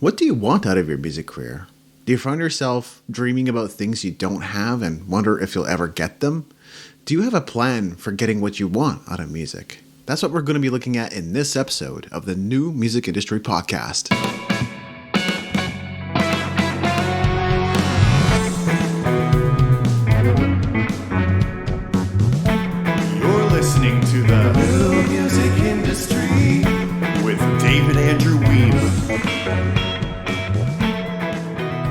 What do you want out of your music career? Do you find yourself dreaming about things you don't have and wonder if you'll ever get them? Do you have a plan for getting what you want out of music? That's what we're going to be looking at in this episode of the New Music Industry Podcast. You're listening to the New Music Industry with David Andrew Wiebe.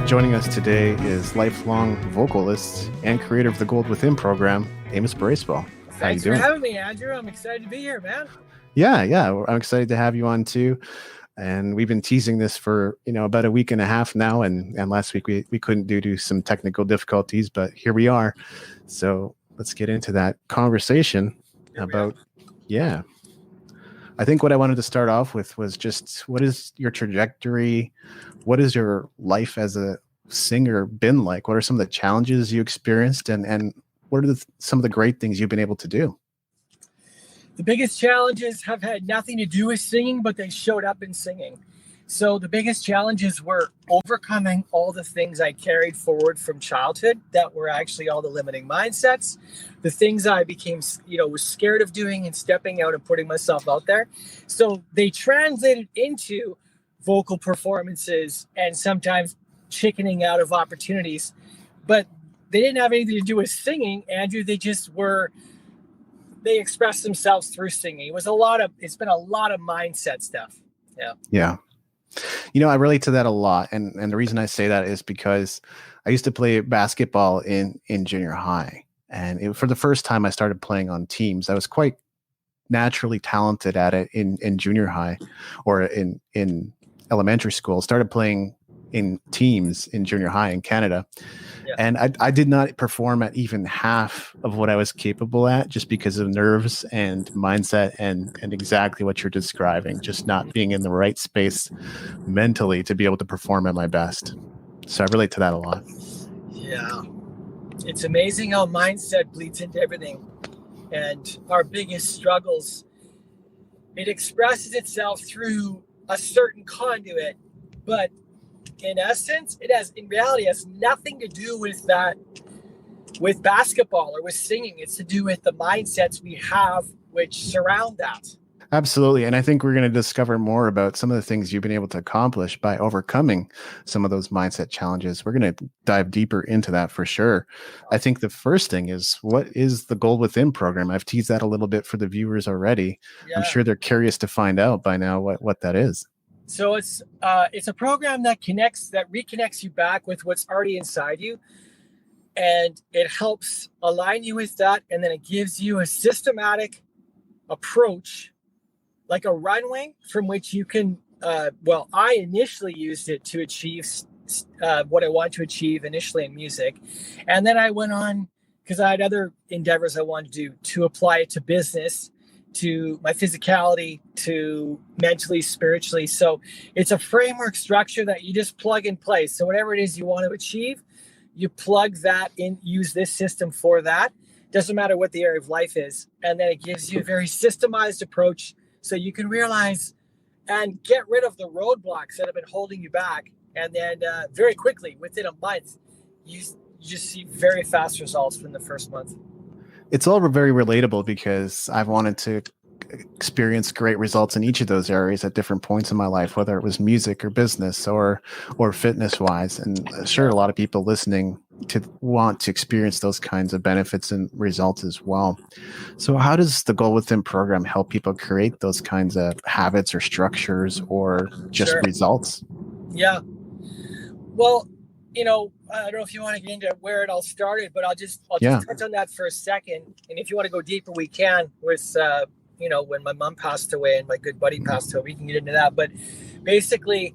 Joining us today is lifelong vocalist and creator of the Gold Within program, Amos Bracewell. How you doing? Thanks for having me, Andrew. I'm excited to be here, man. Yeah. I'm excited to have you on too. And we've been teasing this for, about a week and a half now. And last week we couldn't due to some technical difficulties, but here we are. So let's get into that conversation about, I think what I wanted to start off with was just, what is your trajectory? What is your life as a singer been like? What are some of the challenges you experienced, and what are some of the great things you've been able to do? The biggest challenges have had nothing to do with singing, but they showed up in singing. So the biggest challenges were overcoming all the things I carried forward from childhood that were actually all the limiting mindsets, the things I became, was scared of doing and stepping out and putting myself out there. So they translated into vocal performances and sometimes chickening out of opportunities, but they didn't have anything to do with singing, Andrew. They expressed themselves through singing. It's been a lot of mindset stuff. Yeah. I relate to that a lot. And the reason I say that is because I used to play basketball in junior high. And for the first time I started playing on teams. I was quite naturally talented at it in junior high or in elementary school. Started playing in teams in junior high in Canada. Yeah. And I did not perform at even half of what I was capable at, just because of nerves and mindset and exactly what you're describing, just not being in the right space mentally to be able to perform at my best. So I relate to that a lot. Yeah. It's amazing how mindset bleeds into everything. And our biggest struggles, it expresses itself through a certain conduit, but in essence, in reality, has nothing to do with that, with basketball or with singing. It's to do with the mindsets we have which surround that. Absolutely. And I think we're going to discover more about some of the things you've been able to accomplish by overcoming some of those mindset challenges. We're going to dive deeper into that for sure. I think the first thing is, what is the Gold Within program? I've teased that a little bit for the viewers already. Yeah. I'm sure they're curious to find out by now what that is. So it's a program that reconnects you back with what's already inside you, and it helps align you with that, and then it gives you a systematic approach, like a runway from which you can. I initially used it to achieve what I wanted to achieve initially in music, and then I went on because I had other endeavors I wanted to do to apply it to business, to my physicality, to mentally, spiritually. So it's a framework structure that you just plug in place. So whatever it is you want to achieve, you plug that in, use this system for that. Doesn't matter what the area of life is. And then it gives you a very systemized approach so you can realize and get rid of the roadblocks that have been holding you back. And then very quickly, within a month, you just see very fast results from the first month. It's all very relatable because I've wanted to experience great results in each of those areas at different points in my life, whether it was music or business or fitness wise. And sure, a lot of people listening to want to experience those kinds of benefits and results as well. So how does the Goal Within program help people create those kinds of habits or structures or just results? Yeah. Well, I don't know if you want to get into where it all started, but I'll just touch on that for a second. And if you want to go deeper, we can with, when my mom passed away and my good buddy passed away, we can get into that. But basically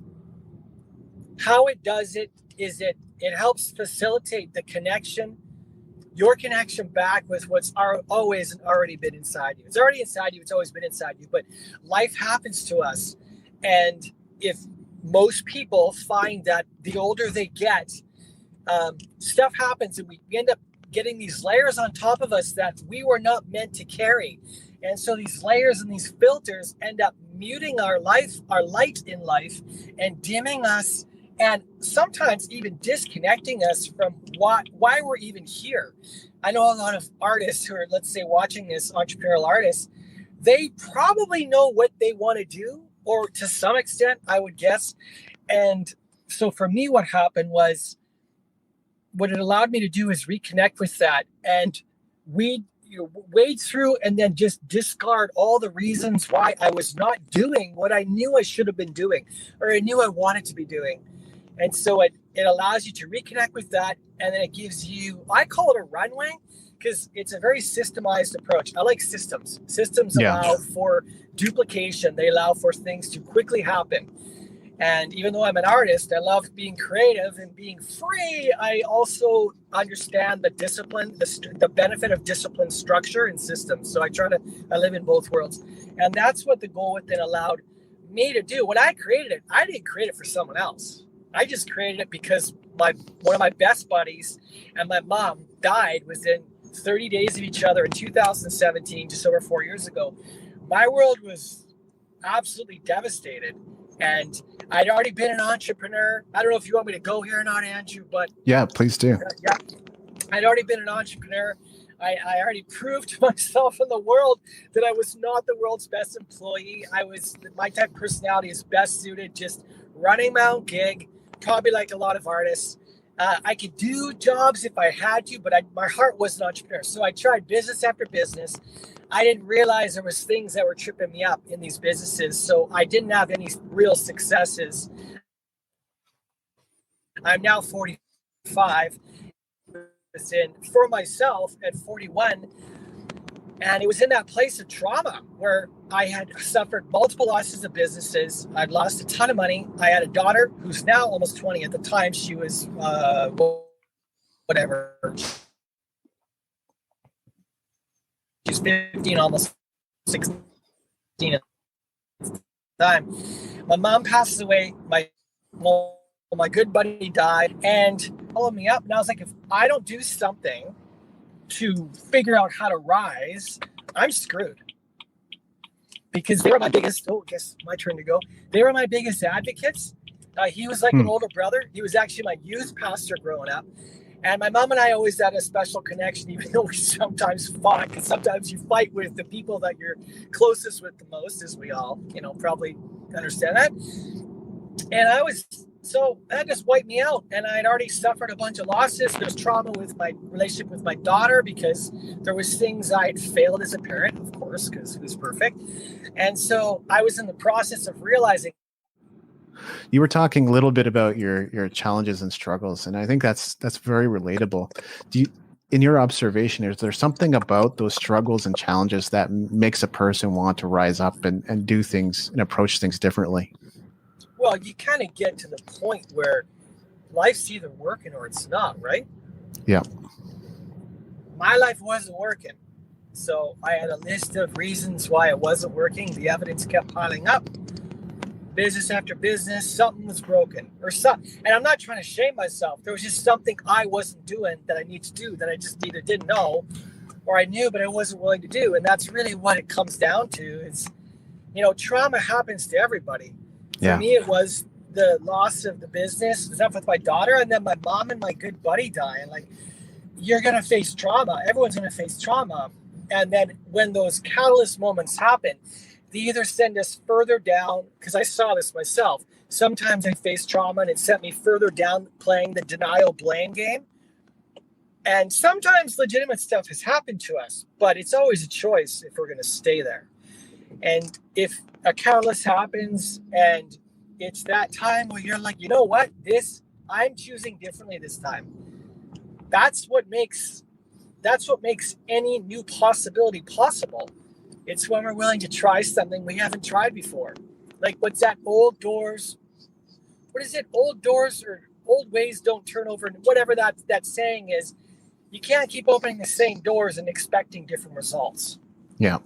how it does it is it helps facilitate the connection, your connection back with what's always already been inside you. It's already inside you. It's always been inside you, but life happens to us. And if most people find that the older they get, stuff happens and we end up getting these layers on top of us that we were not meant to carry. And so these layers and these filters end up muting our light in life, and dimming us, and sometimes even disconnecting us from why we're even here. I know a lot of artists who are, let's say, watching this, entrepreneurial artists, they probably know what they want to do, or to some extent, I would guess. And so for me, what happened was, what it allowed me to do is reconnect with that and wade through and then just discard all the reasons why I was not doing what I knew I should have been doing, or I knew I wanted to be doing. And so it allows you to reconnect with that. And then it gives you, I call it a runway, because it's a very systemized approach. I like systems. Systems allow for duplication. They allow for things to quickly happen. And even though I'm an artist, I love being creative and being free. I also understand the discipline, the benefit of discipline, structure, and systems. So I live in both worlds. And that's what the Go Within allowed me to do. When I created it, I didn't create it for someone else. I just created it because one of my best buddies and my mom died within 30 days of each other in 2017, just over 4 years ago. My world was absolutely devastated. And I'd already been an entrepreneur. I don't know if you want me to go here or not, Andrew, but yeah, please do. Yeah, I'd already been an entrepreneur. I already proved to myself in the world that I was not the world's best employee. My type of personality is best suited just running my own gig, probably like a lot of artists. I could do jobs if I had to, but my heart was an entrepreneur. So I tried business after business. I didn't realize there was things that were tripping me up in these businesses. So I didn't have any real successes. I'm now 45. For myself at 41. And it was in that place of trauma where I had suffered multiple losses of businesses. I'd lost a ton of money. I had a daughter who's now almost 20. At the time, she was whatever. She's 15, almost 16 at the time. My mom passes away. My good buddy died and followed me up. And I was like, if I don't do something to figure out how to rise, I'm screwed. Because they were my biggest, I guess my turn to go. They were my biggest advocates. He was like an older brother. He was actually my youth pastor growing up. And my mom and I always had a special connection, even though we sometimes fought. Because sometimes you fight with the people that you're closest with the most, as we all, probably understand that. And so that just wiped me out. And I had already suffered a bunch of losses. There's trauma with my relationship with my daughter because there was things I had failed as a parent, of course, because who's perfect. And so I was in the process of realizing. You were talking a little bit about your challenges and struggles, and I think that's very relatable. In your observation, is there something about those struggles and challenges that makes a person want to rise up and do things and approach things differently? Well, you kind of get to the point where life's either working or it's not, right? Yeah. My life wasn't working. So I had a list of reasons why it wasn't working. The evidence kept piling up. Business after business, something was broken or something. And I'm not trying to shame myself. There was just something I wasn't doing that I need to do that I just either didn't know or I knew, but I wasn't willing to do. And that's really what it comes down to is, trauma happens to everybody. For me, it was the loss of the business, stuff with my daughter, and then my mom and my good buddy dying. Like, you're going to face trauma. Everyone's going to face trauma. And then when those catalyst moments happen, they either send us further down, because I saw this myself. Sometimes I faced trauma and it sent me further down playing the denial blame game. And sometimes legitimate stuff has happened to us, but it's always a choice if we're going to stay there. And if a catalyst happens and it's that time where you're like, you know what, I'm choosing differently this time. That's what makes any new possibility possible. It's when we're willing to try something we haven't tried before. Like, what's that? Old doors. What is it? Old doors or old ways don't turn over. Whatever that saying is, you can't keep opening the same doors and expecting different results. Yeah.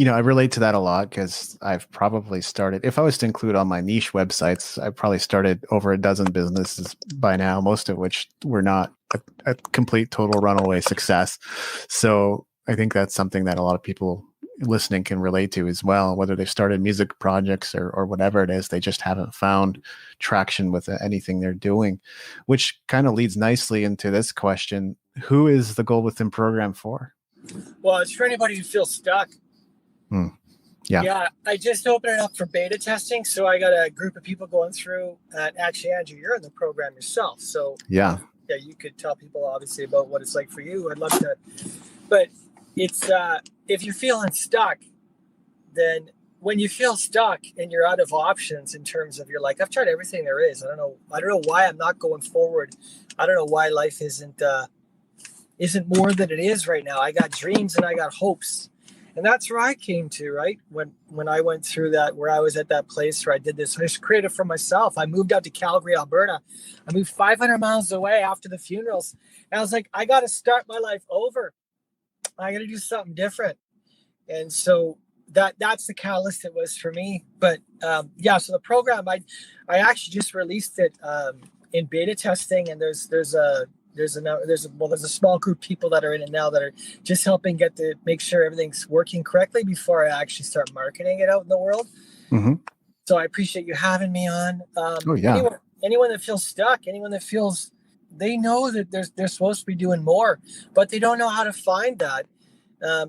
I relate to that a lot because I've probably started, if I was to include all my niche websites, I probably started over a dozen businesses by now, most of which were not a complete total runaway success. So I think that's something that a lot of people listening can relate to as well, whether they've started music projects or whatever it is, they just haven't found traction with anything they're doing, which kind of leads nicely into this question. Who is the Goal Within program for? Well, it's for anybody who feels stuck. Yeah. I just opened it up for beta testing. So I got a group of people going through, and actually, Andrew, you're in the program yourself. So yeah, you could tell people obviously about what it's like for you. I'd love to, but it's, if you're feeling stuck, then when you feel stuck and you're out of options in terms of, you're like, I've tried everything there is. I don't know why I'm not going forward. I don't know why life isn't more than it is right now. I got dreams and I got hopes. And that's where I came to, right? When I went through that, where I was at that place where I did this, I just created for myself. I moved out to Calgary, Alberta. I moved 500 miles away after the funerals. And I was like, I got to start my life over. I got to do something different. And so that's the catalyst it was for me. But so the program, I actually just released it in beta testing, and there's a small group of people that are in it now that are just helping make sure everything's working correctly before I actually start marketing it out in the world. Mm-hmm. So I appreciate you having me on. Anyone that feels stuck, anyone that feels they know that they're supposed to be doing more, but they don't know how to find that.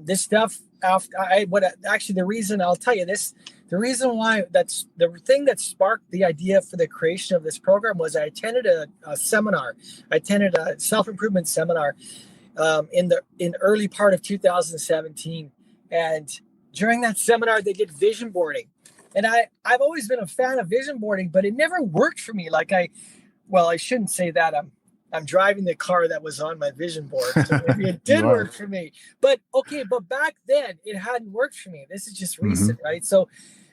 This stuff, the reason I'll tell you this, the reason why that's the thing that sparked the idea for the creation of this program was I attended a seminar. I attended a self-improvement seminar in early part of 2017. And during that seminar, they did vision boarding. And I've always been a fan of vision boarding, but it never worked for me. I shouldn't say that. I'm driving the car that was on my vision board. So maybe it did work for me. But back then it hadn't worked for me. This is just recent, right? So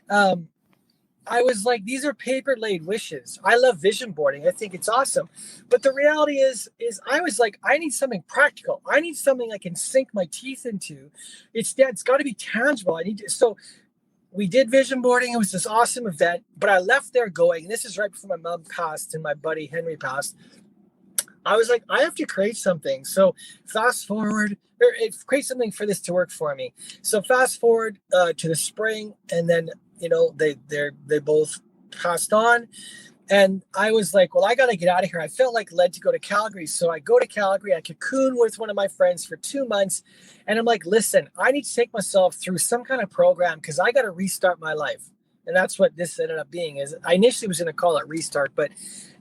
I was like, these are paper laid wishes. I love vision boarding. I think it's awesome. But the reality is I was like, I need something practical. I need something I can sink my teeth into. It's got to be tangible. So we did vision boarding. It was this awesome event, but I left there going, and this is right before my mom passed and my buddy Henry passed. I was like, I have to create something. So fast forward, create something for this to work for me. So fast forward to the spring, and then they both passed on, and I was like, well, I got to get out of here. I felt like led to go to Calgary, so I go to Calgary. I cocoon with one of my friends for 2 months, and I'm like, listen, I need to take myself through some kind of program because I got to restart my life. And that's what this ended up being. Is I initially was going to call it Restart, but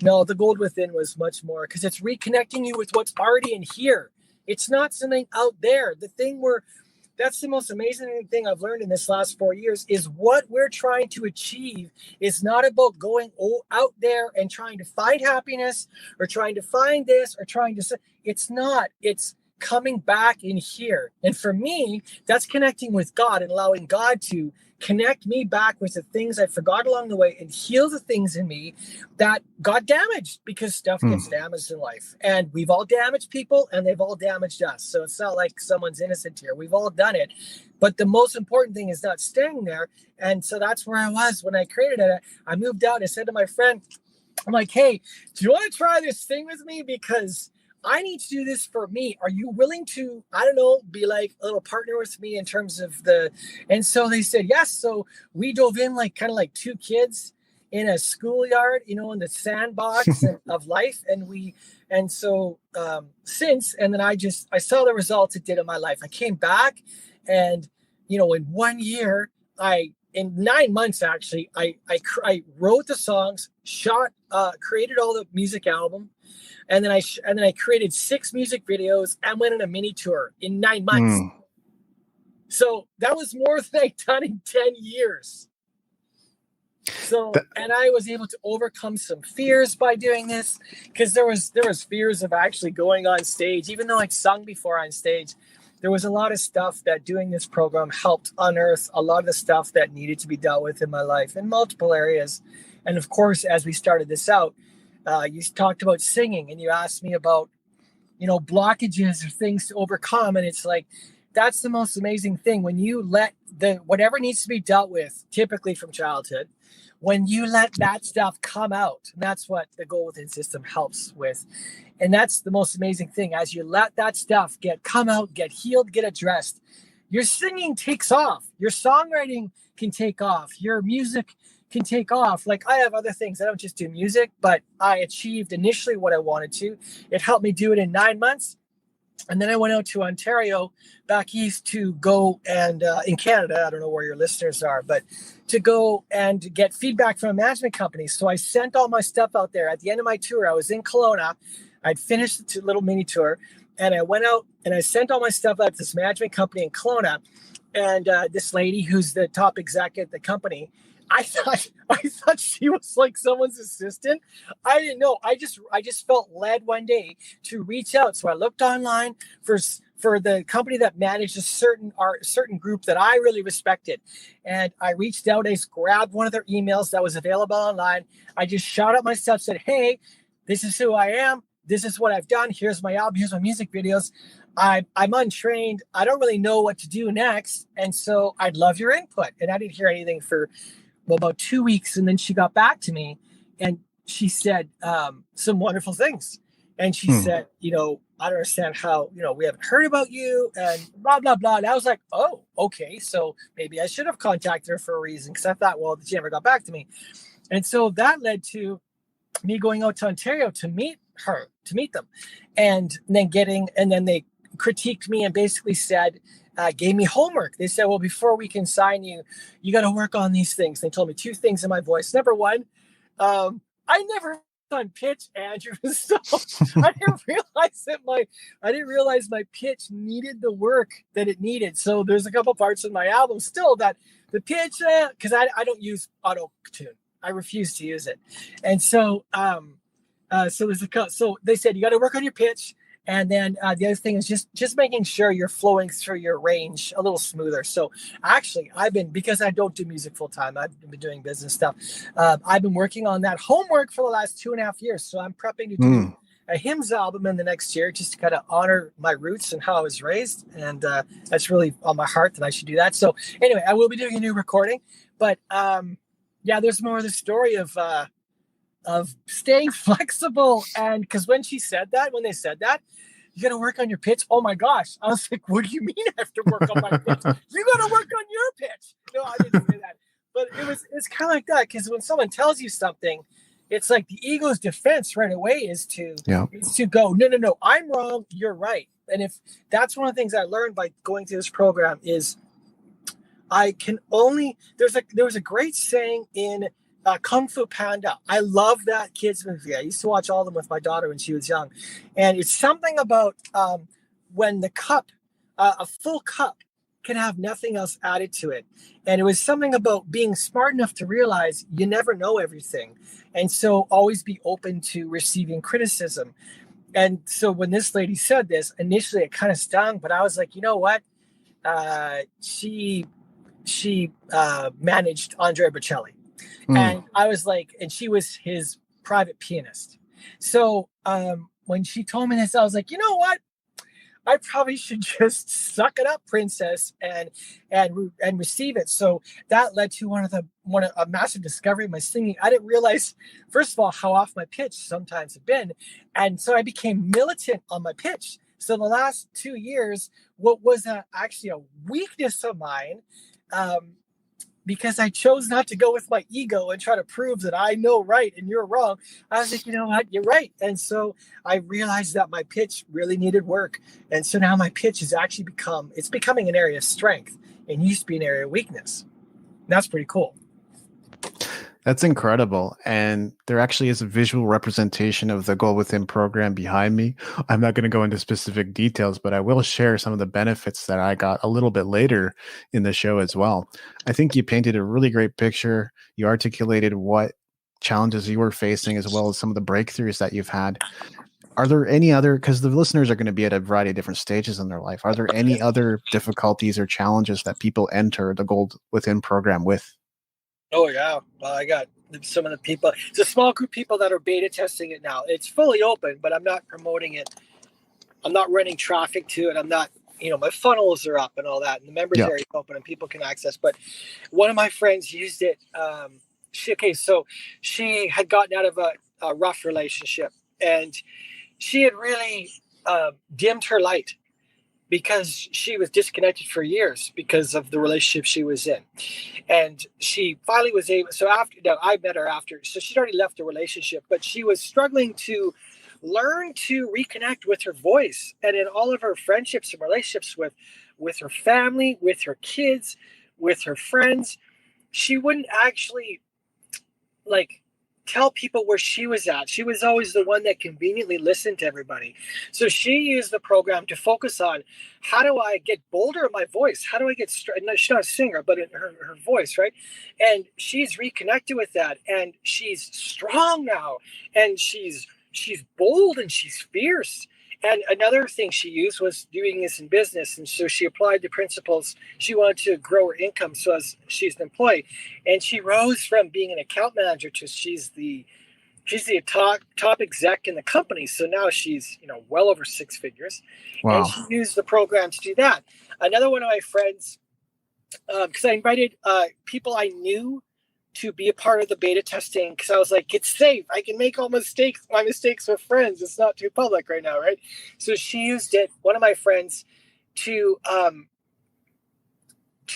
no, the Gold Within was much more, because it's reconnecting you with what's already in here. It's not something out there. That's the most amazing thing I've learned in this last 4 years is what we're trying to achieve is not about going out there and trying to find happiness or trying to find this or it's not. It's coming back in here. And for me, that's connecting with God and allowing God to connect me back with the things I forgot along the way and heal the things in me that got damaged, because stuff gets damaged in life. And we've all damaged people and they've all damaged us. So it's not like someone's innocent here. We've all done it. But the most important thing is not staying there. And so that's where I was when I created it. I moved out and I said to my friend, I'm like, hey, do you want to try this thing with me? Because I need to do this for me. Are you willing to, be like a little partner with me in terms of and so they said yes. So we dove in kind of like two kids in a schoolyard, in the sandbox of life. And then I saw the results it did in my life. I came back and, in 1 year, in 9 months, actually, I wrote the songs, created all the music album. And then I created 6 music videos and went on a mini tour in 9 months. So that was more than I'd done in 10 years. So, and I was able to overcome some fears by doing this, because there was fears of actually going on stage. Even though I'd sung before on stage, there was a lot of stuff that doing this program helped unearth a lot of the stuff that needed to be dealt with in my life in multiple areas. And of course, as we started this out, you talked about singing and you asked me about, blockages or things to overcome. And it's like, that's the most amazing thing. When you let whatever needs to be dealt with, typically from childhood, when you let that stuff come out, and that's what the Goal Within system helps with. And that's the most amazing thing. As you let that stuff come out, get healed, get addressed, your singing takes off, your songwriting can take off, your music can take off. Like, I have other things. I don't just do music, but I achieved initially what I wanted to. It helped me do it in 9 months. And then I went out to Ontario, back east, to go and in Canada, I don't know where your listeners are, but to go and get feedback from a management company. So I sent all my stuff out there. At the end of my tour, I was in Kelowna. I'd finished the little mini tour, and I went out and I sent all my stuff out to this management company in Kelowna. And this lady, who's the top exec at the company, I thought she was like someone's assistant. I didn't know. I just felt led one day to reach out. So I looked online for the company that managed a certain group that I really respected. And I reached out, I just grabbed one of their emails that was available online. I just shot up my stuff, said, hey, this is who I am. This is what I've done. Here's my album. Here's my music videos. I'm untrained. I don't really know what to do next. And so I'd love your input. And I didn't hear anything for about 2 weeks. And then she got back to me and she said some wonderful things. And she said, I don't understand how, we haven't heard about you and blah, blah, blah. And I was like, oh, okay. So maybe I should have contacted her for a reason. Cause I thought, well, she never got back to me. And so that led to me going out to Ontario to meet them. And then they critiqued me and basically said, gave me homework. They said, well, before we can sign you, you got to work on these things. They told me 2 things in my voice. Number one, I never on pitch, Andrew. So I didn't realize my pitch needed the work that it needed. So there's a couple parts in my album still that the pitch, because I don't use auto tune. I refuse to use it. And so, so they said, you got to work on your pitch. And then the other thing is just making sure you're flowing through your range a little smoother. So actually, because I don't do music full time, I've been doing business stuff. I've been working on that homework for the last 2.5 years. So I'm prepping to do a hymns album in the next year, just to kind of honor my roots and how I was raised. And that's really on my heart that I should do that. So anyway, I will be doing a new recording. But there's more of the story of staying flexible. And because when they said that, you got to work on your pitch. Oh my gosh. I was like, what do you mean I have to work on my pitch? You got to work on your pitch. No, I didn't say that. But it's kind of like that. Because when someone tells you something, it's like the ego's defense right away is to go, no, I'm wrong. You're right. And if that's one of the things I learned by going through this program is I can only, there was a great saying in Kung Fu Panda. I love that kids movie. I used to watch all of them with my daughter when she was young. And it's something about when the cup, a full cup, can have nothing else added to it. And it was something about being smart enough to realize you never know everything. And so always be open to receiving criticism. And so when this lady said this, initially it kind of stung, but I was like, you know what? She managed Andre Bocelli. And I was like, and she was his private pianist. So when she told me this, I was like, you know what? I probably should just suck it up, princess, and receive it. So that led to a massive discovery of my singing. I didn't realize, first of all, how off my pitch sometimes had been. And so I became militant on my pitch. So the last 2 years, what was actually a weakness of mine, because I chose not to go with my ego and try to prove that I know right and you're wrong. I was like, you know what, you're right. And so I realized that my pitch really needed work. And so now my pitch has actually becoming an area of strength and used to be an area of weakness. And that's pretty cool. That's incredible. And there actually is a visual representation of the Goal Within program behind me. I'm not going to go into specific details, but I will share some of the benefits that I got a little bit later in the show as well. I think you painted a really great picture. You articulated what challenges you were facing, as well as some of the breakthroughs that you've had. Are there any other, because the listeners are going to be at a variety of different stages in their life, are there any other difficulties or challenges that people enter the Goal Within program with? Oh, yeah. Well, I got some of the people. It's a small group of people that are beta testing it now. It's fully open, but I'm not promoting it. I'm not running traffic to it. I'm not, my funnels are up and all that. And the members area is open and people can access. But one of my friends used it. So she had gotten out of a rough relationship and she had really dimmed her light. because she was disconnected for years because of the relationship she was in. And she finally was able, so after, no, I met her after, so she'd already left the relationship, but she was struggling to learn to reconnect with her voice. And in all of her friendships and relationships with her family, with her kids, with her friends, she wouldn't actually like tell people where she was at. She was always the one that conveniently listened to everybody. So she used the program to focus on, how do I get bolder in my voice? How do I get no, she's not a singer, but in her voice, right? And she's reconnected with that, and she's strong now, and she's bold, and she's fierce. And another thing she used was doing this in business. And so she applied the principles. She wanted to grow her income. So as she's an employee, and she rose from being an account manager to she's the top exec in the company. So now she's, well over six figures. Wow. And she used the program to do that. Another one of my friends, because I invited people I knew to be a part of the beta testing, because I was like, it's safe. I can make all my mistakes with friends. It's not too public right now, right? So she used it, one of my friends, to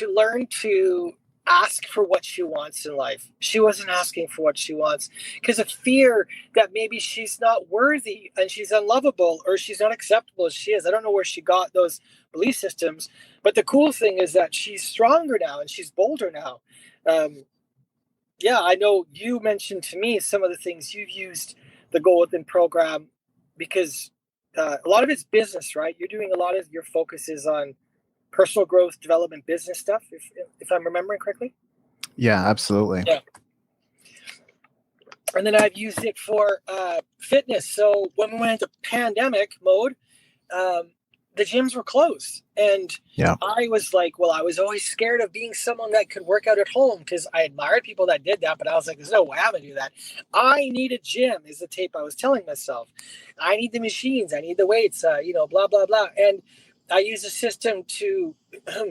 learn to ask for what she wants in life. She wasn't asking for what she wants because of fear that maybe she's not worthy and she's unlovable or she's not acceptable as she is. I don't know where she got those belief systems, but the cool thing is that she's stronger now and she's bolder now. Yeah, I know you mentioned to me some of the things you've used the Goal Within program, because a lot of it's business, right? You're doing a lot of your focus is on personal growth, development, business stuff, if I'm remembering correctly. Yeah, absolutely. Yeah. And then I've used it for fitness. So when we went into pandemic mode, the gyms were closed. And yeah. I was like, well, I was always scared of being someone that could work out at home because I admired people that did that. But I was like, there's no way I'm going to do that. I need a gym is the tape I was telling myself. I need the machines. I need the weights, blah, blah, blah. And I use a system to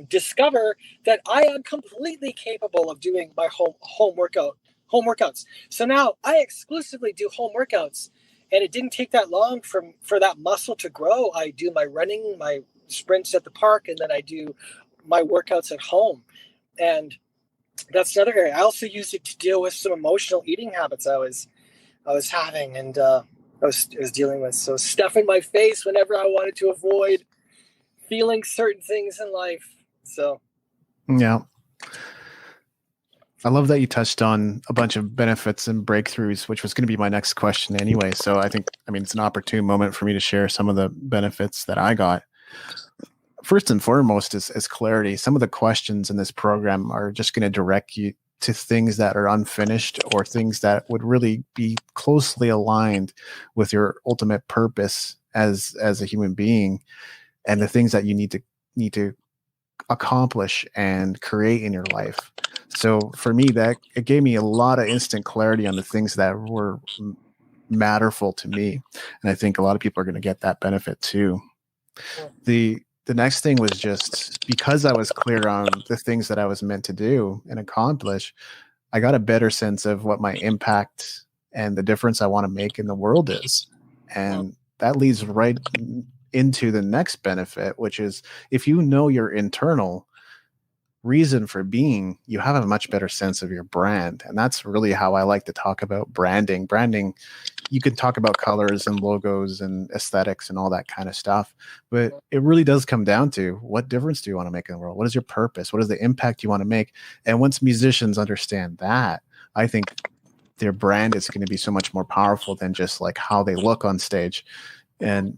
discover that I am completely capable of doing my home workouts. So now I exclusively do home workouts. And it didn't take that long for that muscle to grow. I do my running, my sprints at the park, and then I do my workouts at home. And that's another area. I also use it to deal with some emotional eating habits I was having and I was dealing with. So stuff in my face whenever I wanted to avoid feeling certain things in life. So yeah. I love that you touched on a bunch of benefits and breakthroughs, which was going to be my next question anyway. So I mean, it's an opportune moment for me to share some of the benefits that I got. First and foremost is clarity. Some of the questions in this program are just going to direct you to things that are unfinished or things that would really be closely aligned with your ultimate purpose as a human being and the things that you need to accomplish and create in your life. So for me, that it gave me a lot of instant clarity on the things that were matterful to me. And I think a lot of people are going to get that benefit too. The next thing was just because I was clear on the things that I was meant to do and accomplish, I got a better sense of what my impact and the difference I want to make in the world is. And that leads right into the next benefit, which is if you know your internal reason for being, you have a much better sense of your brand. And that's really how I like to talk about branding. Branding, you can talk about colors and logos and aesthetics and all that kind of stuff, but it really does come down to what difference do you want to make in the world? What is your purpose? What is the impact you want to make? And once musicians understand that, I think their brand is going to be so much more powerful than just like how they look on stage. And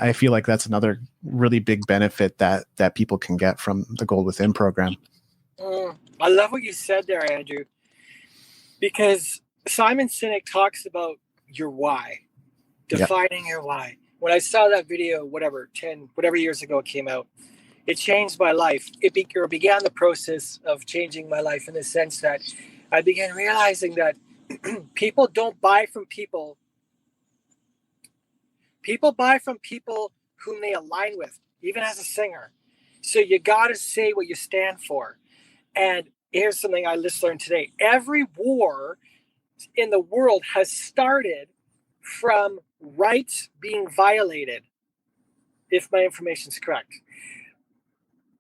I feel like that's another really big benefit that people can get from the Goal Within program. I love what you said there, Andrew, because Simon Sinek talks about your why, defining your why. When I saw that video, 10 years ago it came out, it changed my life. It began the process of changing my life in the sense that I began realizing that people don't buy from people. People buy from people whom they align with, even as a singer. So you got to say what you stand for. And here's something I just learned today. Every war in the world has started from rights being violated. if my information is correct.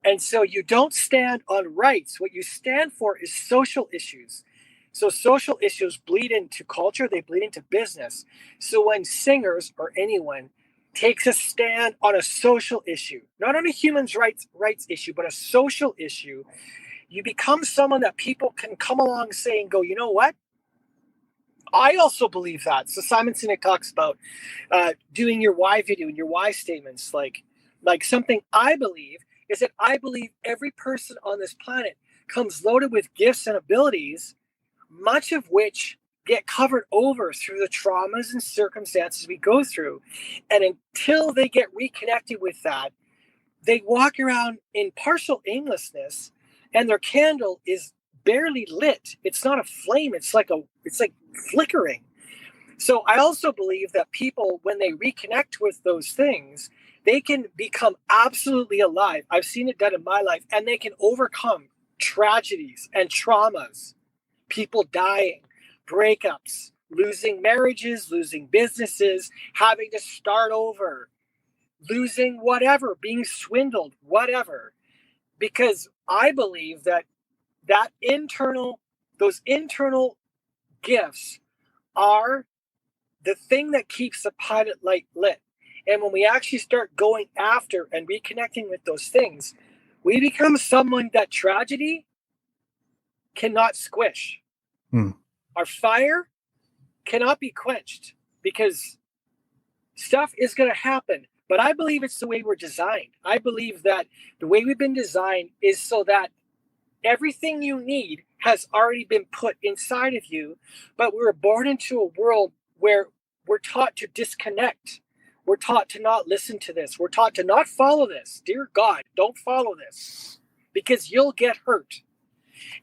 And so you don't stand on rights. What you stand for is social issues. So social issues bleed into culture, they bleed into business. So when singers or anyone takes a stand on a social issue, not on a human's rights issue, but a social issue, you become someone that people can come along say and go, you know what? I also believe that. So Simon Sinek talks about doing your why video and your why statements. Like something I believe is that I believe every person on this planet comes loaded with gifts and abilities, much of which get covered over through the traumas and circumstances we go through. And until they get reconnected with that, they walk around in partial aimlessness, and their candle is barely lit. It's not a flame. It's like flickering. So I also believe that people, when they reconnect with those things, they can become absolutely alive. I've seen it done in my life, and they can overcome tragedies and traumas, people dying, breakups, losing marriages, losing businesses, having to start over, losing whatever, being swindled, whatever. Because I believe that those internal gifts are the thing that keeps the pilot light lit. And when we actually start going after and reconnecting with those things, we become someone that tragedy cannot squish. Our fire cannot be quenched, because stuff is going to happen. But I believe it's the way we're designed. I believe that the way we've been designed is so that everything you need has already been put inside of you. But we were born into a world where we're taught to disconnect. We're taught to not listen to this. We're taught to not follow this. Dear God, don't follow this, because you'll get hurt.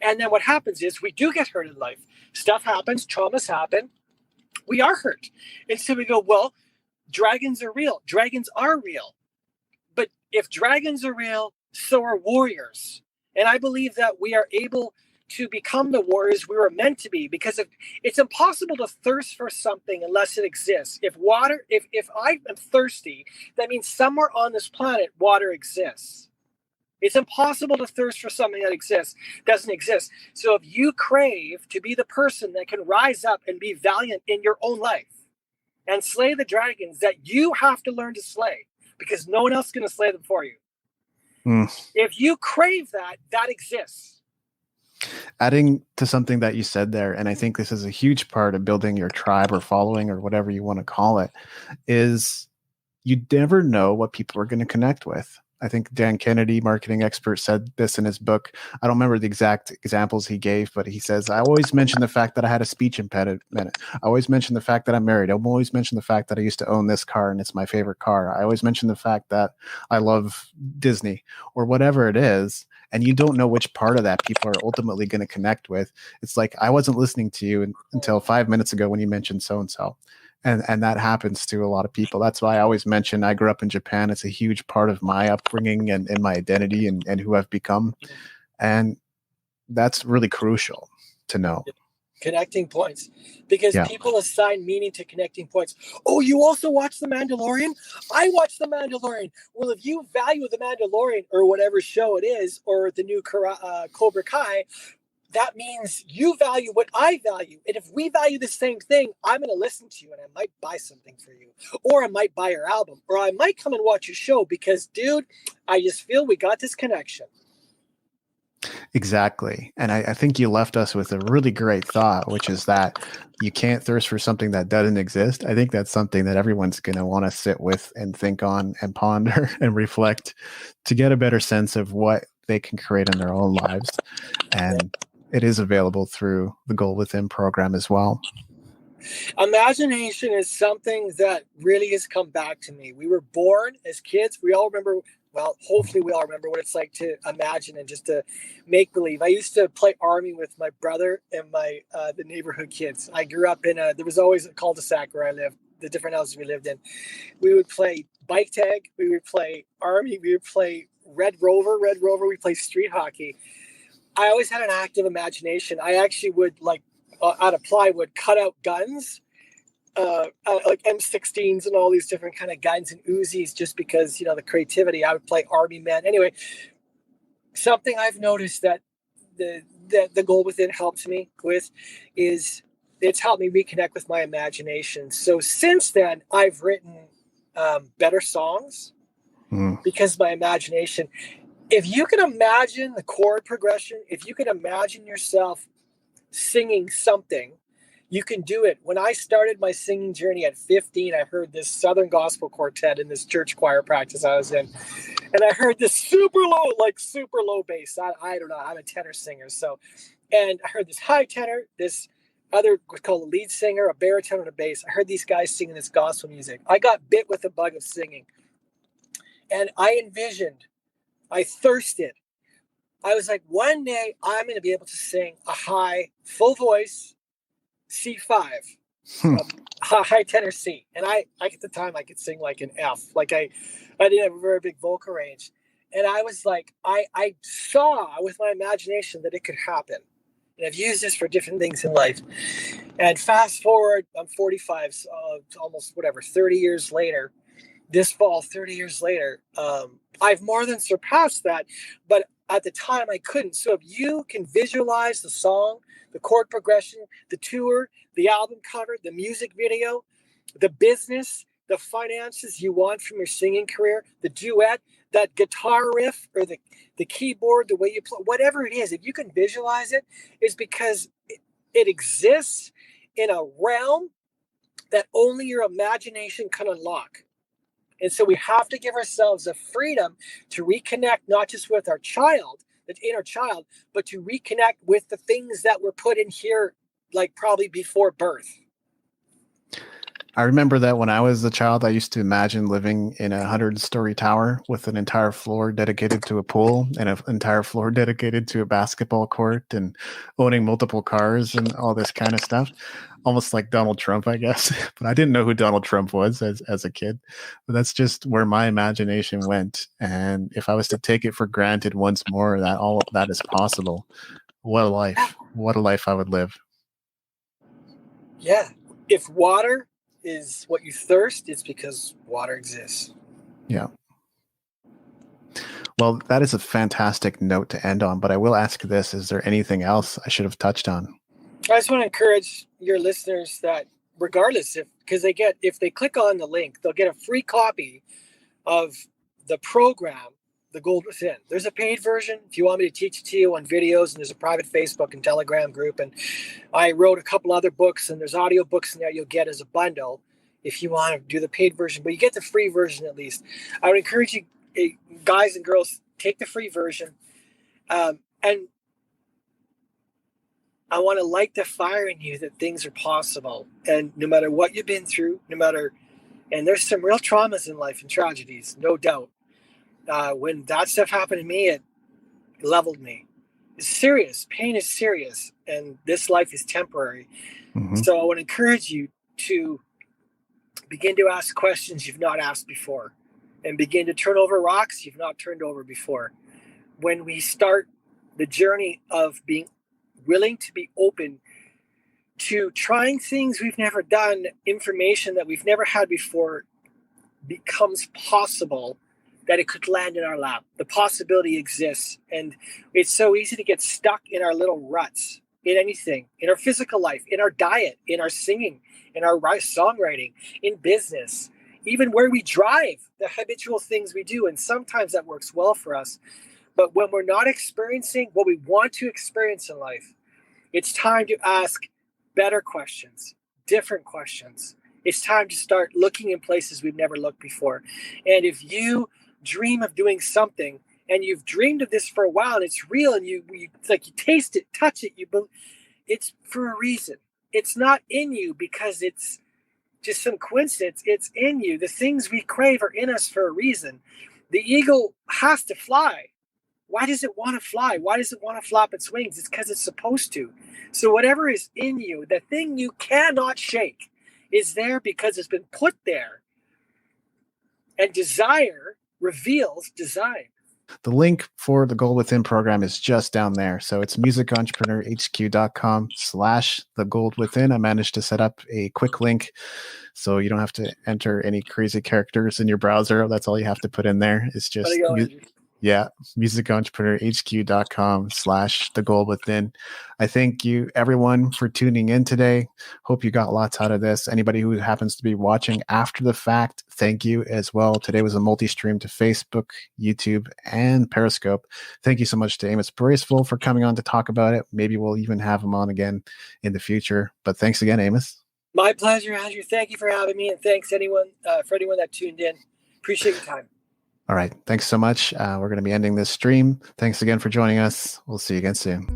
And then what happens is we do get hurt in life. Stuff happens, traumas happen. We are hurt. And so we go, well, dragons are real. Dragons are real. But if dragons are real, so are warriors. And I believe that we are able to become the warriors we were meant to be, because it's impossible to thirst for something unless it exists. If I am thirsty, that means somewhere on this planet, water exists. It's impossible to thirst for something that doesn't exist. So if you crave to be the person that can rise up and be valiant in your own life and slay the dragons that you have to learn to slay, because no one else is going to slay them for you. If you crave that, that exists. Adding to something that you said there, and I think this is a huge part of building your tribe or following or whatever you want to call it, is you never know what people are going to connect with. I think Dan Kennedy, marketing expert, said this in his book. I don't remember the exact examples he gave, but he says, I always mention the fact that I had a speech impediment. I always mention the fact that I'm married. I always mention the fact that I used to own this car and it's my favorite car. I always mention the fact that I love Disney or whatever it is. And you don't know which part of that people are ultimately going to connect with. It's like, I wasn't listening to you until 5 minutes ago when you mentioned so-and-so. And that happens to a lot of people. That's why I always mention I grew up in Japan. It's a huge part of my upbringing and my identity and who I've become. And that's really crucial to know. Connecting points, because people assign meaning to connecting points. Oh, you also watch The Mandalorian? I watch The Mandalorian. Well, if you value The Mandalorian or whatever show it is, or the new Cobra Kai, that means you value what I value. And if we value the same thing, I'm going to listen to you and I might buy something for you, or I might buy your album, or I might come and watch your show because, dude, I just feel we got this connection. Exactly. And I think you left us with a really great thought, which is that you can't thirst for something that doesn't exist. I think that's something that everyone's going to want to sit with and think on and ponder and reflect to get a better sense of what they can create in their own lives. And it is available through the Goal Within program as well. Imagination is something that really has come back to me. We were born as kids. We all remember, well, hopefully we all remember what it's like to imagine and just to make believe. I used to play army with my brother and my the neighborhood kids. I grew up in there was always a cul-de-sac where I lived, the different houses we lived in. We would play bike tag. We would play army. We would play Red Rover. We played street hockey. I always had an active imagination. I actually would, out of plywood, cut out guns like M16s and all these different kind of guns and Uzis, just because, the creativity. I would play Army Men. Anyway, something I've noticed that the Goal Within helped me with is it's helped me reconnect with my imagination. So since then, I've written better songs because my imagination. If you can imagine the chord progression, if you can imagine yourself singing something, you can do it. When I started my singing journey at 15, I heard this Southern Gospel Quartet in this church choir practice I was in. And I heard this super low bass. I don't know. I'm a tenor singer. And I heard this high tenor, this other was called a lead singer, a baritone, and a bass. I heard these guys singing this gospel music. I got bit with the bug of singing. And I thirsted. I was like, one day I'm going to be able to sing a high, full voice C5, high tenor C. And I at the time I could sing like an F. Like I didn't have a very big vocal range. And I was like, I saw with my imagination that it could happen. And I've used this for different things in life. And fast forward, I'm 45, so almost 30 years later. This fall, 30 years later, I've more than surpassed that. But at the time, I couldn't. So if you can visualize the song, the chord progression, the tour, the album cover, the music video, the business, the finances you want from your singing career, the duet, that guitar riff or the keyboard, the way you play, whatever it is, if you can visualize it, is because it exists in a realm that only your imagination can unlock. And so we have to give ourselves the freedom to reconnect, not just with our child, the inner child, but to reconnect with the things that were put in here, like probably before birth. I remember that when I was a child, I used to imagine living in a 100-story tower with an entire floor dedicated to a pool and an entire floor dedicated to a basketball court and owning multiple cars and all this kind of stuff. Almost like Donald Trump, I guess. But I didn't know who Donald Trump was as a kid. But that's just where my imagination went. And if I was to take it for granted once more that all of that is possible, what a life. What a life I would live. Yeah. If water is what you thirst, it's because water exists. Yeah. Well, that is a fantastic note to end on, but I will ask this. Is there anything else I should have touched on? I just want to encourage your listeners that regardless if they click on the link, they'll get a free copy of the program, The Gold Within. There's a paid version if you want me to teach it to you on videos, and there's a private Facebook and Telegram group. And I wrote a couple other books, and there's audio books in there you'll get as a bundle if you want to do the paid version, but you get the free version at least. I would encourage you, guys and girls, take the free version. And I want to light the fire in you that things are possible. And no matter what you've been through, and there's some real traumas in life and tragedies, no doubt. When that stuff happened to me, it leveled me. It's serious. Pain is serious. And this life is temporary. Mm-hmm. So I want to encourage you to begin to ask questions you've not asked before and begin to turn over rocks you've not turned over before. When we start the journey of being willing to be open to trying things we've never done, information that we've never had before becomes possible, that it could land in our lap. The possibility exists. And it's so easy to get stuck in our little ruts, in anything, in our physical life, in our diet, in our singing, in our songwriting, in business, even where we drive, the habitual things we do. And sometimes that works well for us. But when we're not experiencing what we want to experience in life, it's time to ask better questions, different questions. It's time to start looking in places we've never looked before. And if you dream of doing something and you've dreamed of this for a while and it's real and it's like you taste it, touch it, it's for a reason. It's not in you because it's just some coincidence. It's in you. The things we crave are in us for a reason. The eagle has to fly. Why does it want to fly? Why does it want to flap its wings? It's because it's supposed to. So whatever is in you, the thing you cannot shake, is there because it's been put there. And desire reveals design. The link for the Goal Within program is just down there. So it's musicentrepreneurhq.com/the Gold Within. I managed to set up a quick link so you don't have to enter any crazy characters in your browser. That's all you have to put in there. It's just musicentrepreneurhq.com/the Goal Within. I thank you everyone for tuning in today. Hope you got lots out of this. Anybody who happens to be watching after the fact, thank you as well. Today was a multi-stream to Facebook, YouTube, and Periscope. Thank you so much to Amos Bracewell for coming on to talk about it. Maybe we'll even have him on again in the future. But thanks again, Amos. My pleasure, Andrew. Thank you for having me, and thanks for anyone that tuned in. Appreciate your time. All right. Thanks so much. We're going to be ending this stream. Thanks again for joining us. We'll see you again soon.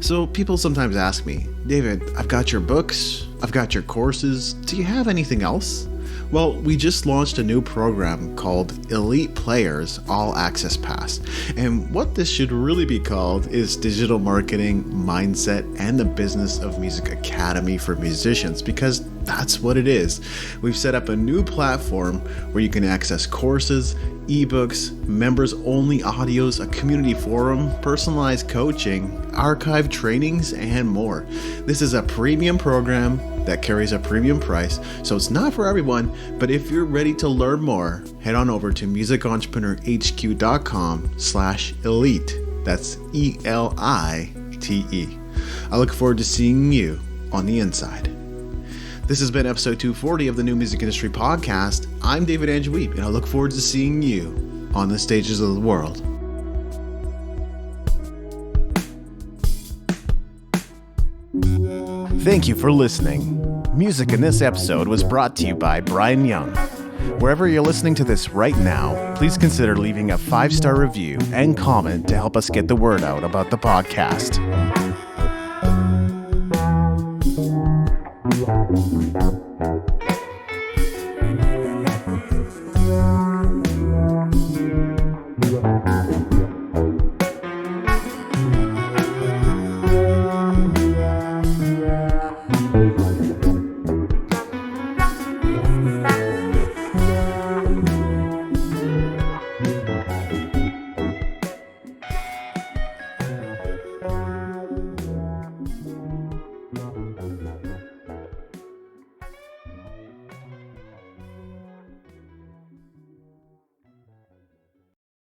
So people sometimes ask me, David, I've got your books, I've got your courses. Do you have anything else? Well, we just launched a new program called Elite Players All Access Pass. And what this should really be called is Digital Marketing, Mindset, and the Business of Music Academy for musicians, because that's what it is. We've set up a new platform where you can access courses, ebooks, members-only audios, a community forum, personalized coaching, archived trainings, and more. This is a premium program that carries a premium price, so it's not for everyone, but if you're ready to learn more, head on over to musicentrepreneurhq.com/elite. That's ELITE. I look forward to seeing you on the inside. This has been episode 240 of the New Music Industry Podcast. I'm David Wiebe, and I look forward to seeing you on the stages of the world. Thank you for listening. Music in this episode was brought to you by Brian Young. Wherever you're listening to this right now, please consider leaving a 5-star review and comment to help us get the word out about the podcast.